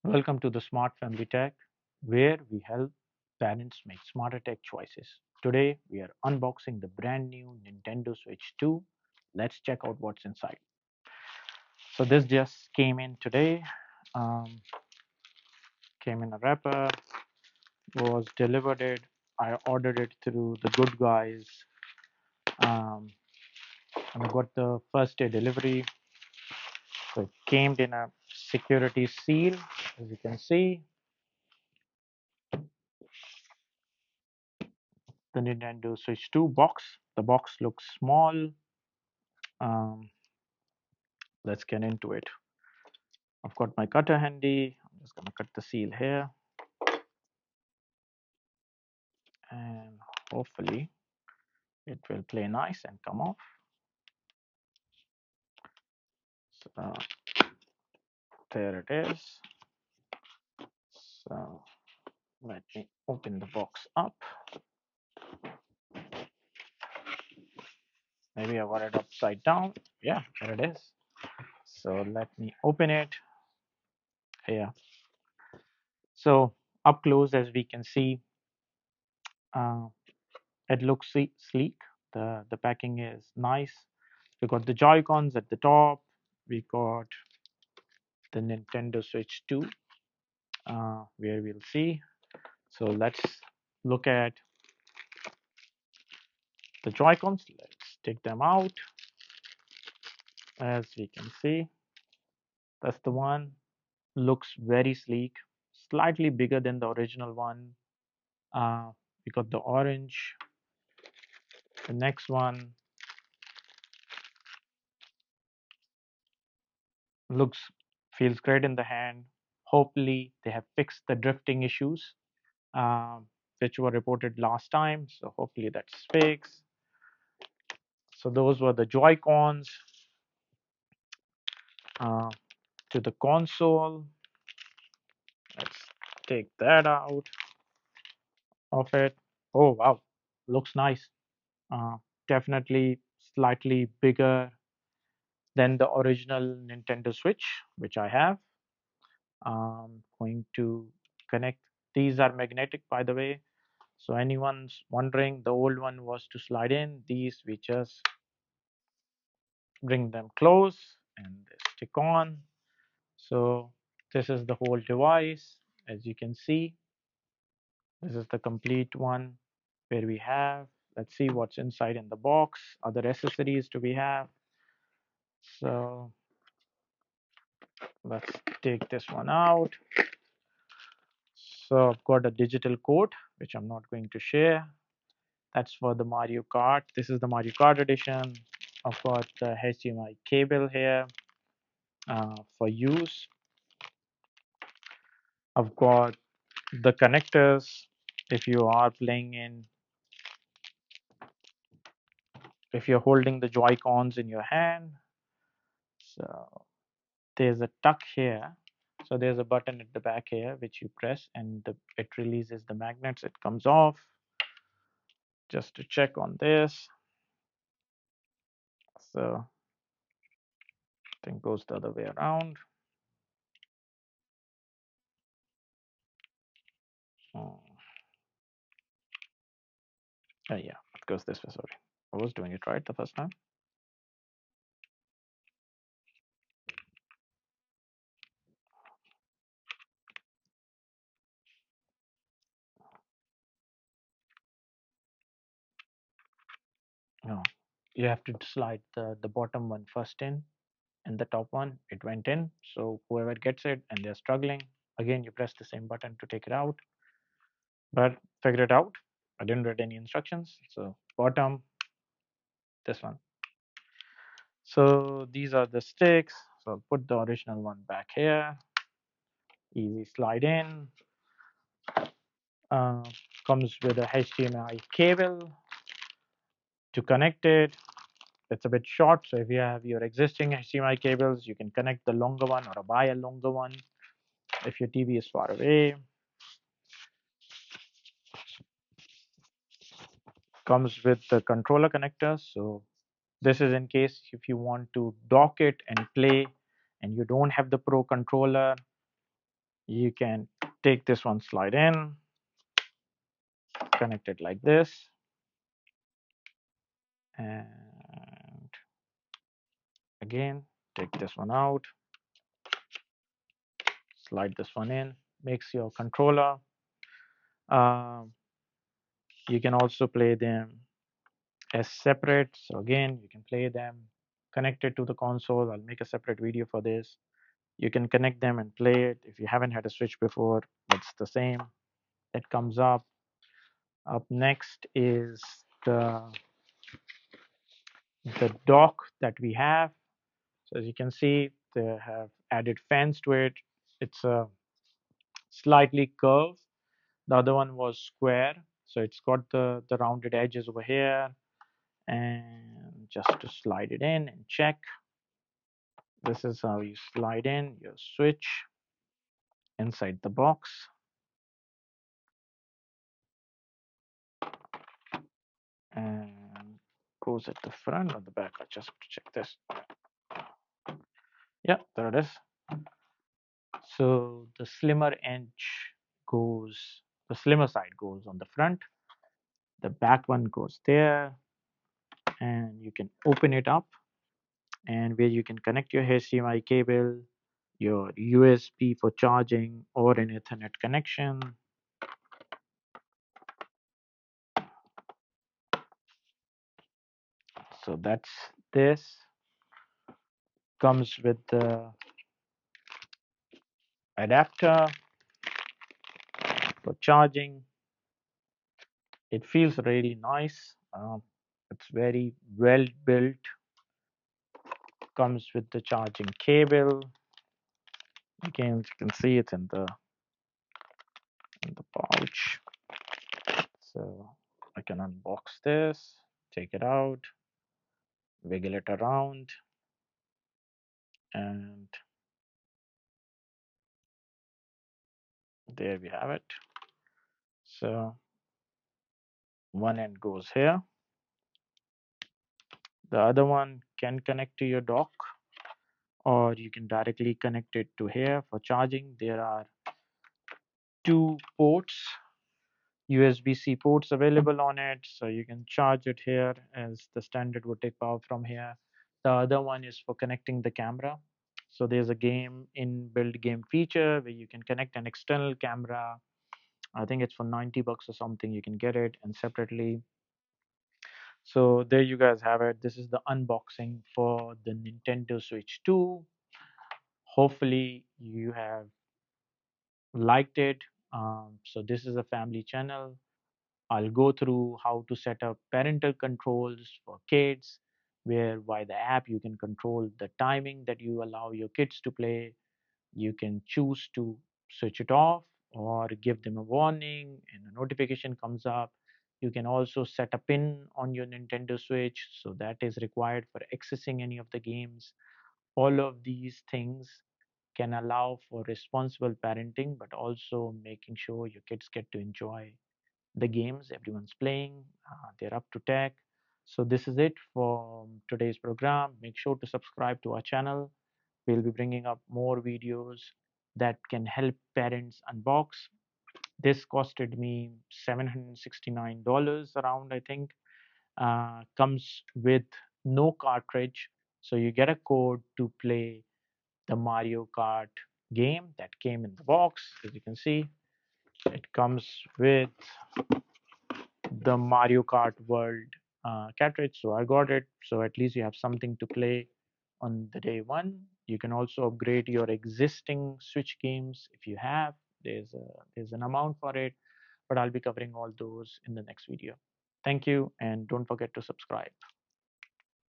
Welcome to the Smart Family Tech, where we help parents make smarter tech choices. Today, we are unboxing the brand new Nintendo Switch 2. Let's check out what's inside. So, this just came in today, um, came in a wrapper, was delivered it. I ordered it through the good guys, um, and I got the first day delivery. So, it came in a security seal, as you can see. The Nintendo Switch 2 box. The box looks small. Um, let's get into it. I've got my cutter handy. I'm just going to cut the seal here, and hopefully it will play nice and come off. So there it is. So let me open the box up. Maybe I got it upside down. Yeah, there it is. So let me open it here. So up close, as we can see, uh, it looks sleek. The packing is nice. We got the Joy Cons at the top. We got the Nintendo Switch 2, where we'll see. So let's look at the Joy Cons. Let's take them out. As we can see, that's the one. Looks very sleek, slightly bigger than the original one. Uh, we got the orange. The next one looks feels great in the hand. Hopefully, they have fixed the drifting issues, which were reported last time. So hopefully that's fixed. So those were the Joy Cons. Uh, to the console, let's take that out of it. Oh wow, looks nice. Uh, Definitely slightly bigger than the original Nintendo Switch, which I have. Going to connect. These are magnetic, by the way. So anyone's wondering, the old one was to slide in. These we just bring them close and they stick on. So this is the whole device. As you can see, this is the complete one where we have. Let's see what's inside in the box. Other accessories do we have? So let's take this one out. So I've got a digital code, which I'm not going to share. That's for the Mario Kart. This is the Mario Kart edition. I've got the HDMI cable here for use. I've got the connectors if you are playing in, if you're holding the Joy Cons in your hand. So there's a tuck here. So there's a button at the back here which you press and it releases the magnets. It comes off. Just to check on this. So I think goes the other way around. Oh, yeah, it goes this way. Sorry, I was doing it right the first time. No, you have to slide the bottom one first in, and the top one it went in. So whoever gets it and they're struggling, again you press the same button to take it out. But figure it out. I didn't read any instructions. So bottom, this one. So these are the sticks. So I'll put the original one back here. Easy slide in. Uh, Comes with a HDMI cable to connect it. It's a bit short, so if you have your existing HDMI cables, you can connect the longer one or buy a longer one if your TV is far away. Comes with the controller connector. So this is in case if you want to dock it and play and you don't have the Pro controller, You can take this one, slide in, connect it like this, and again, take this one out, slide this one in, makes your controller. Um, you can also play them as separate. So again, you can play them connected to the console. I'll make a separate video for this. You can connect them and play it. If you haven't had a Switch before, it's the same. That comes up. Up next is the the dock that we have. So as you can see, they have added fans to it. It's a slightly curved. The other one was square. So it's got the rounded edges over here. And just to slide it in and check, this is how you slide in your Switch inside the box. And goes at the front or the back. I just have to check this. Yeah, there it is. So the the slimmer side goes on the front. The back one goes there, and you can open it up, and where you can connect your HDMI cable, your USB for charging, or an Ethernet connection. So that's this. Comes with the adapter for charging. It feels really nice. It's very well built. Comes with the charging cable. Again, as you can see, it's in the pouch. So I can unbox this, take it out, wiggle it around, and there we have it. So one end goes here. The other one can connect to your dock, or you can directly connect it to here for charging. There are two ports, USB-C ports available on it, so you can charge it here as the standard would take power from here. The other one is for connecting the camera. So there's a game inbuilt game feature where you can connect an external camera. I think it's for 90 bucks or something. You can get it and separately. So there you guys have it. This is the unboxing for the Nintendo Switch 2. Hopefully you have liked it. So this is a family channel. I'll go through how to set up parental controls for kids, where via the app you can control the timing that you allow your kids to play. You can choose to switch it off or give them a warning and a notification comes up. You can also set a pin on your Nintendo Switch, so that is required for accessing any of the games. All of these things can allow for responsible parenting, but also making sure your kids get to enjoy the games everyone's playing. They're up to tech. So this is it for today's program. Make sure to subscribe to our channel. We'll be bringing up more videos that can help parents unbox. This costed me $769 around, I think. Comes with no cartridge. So you get a code to play the Mario Kart game that came in the box. As you can see, it comes with the Mario Kart World cartridge. So I got it. So at least you have something to play on the day one. You can also upgrade your existing Switch games if you have. There's an amount for it, but I'll be covering all those in the next video. Thank you, and don't forget to subscribe.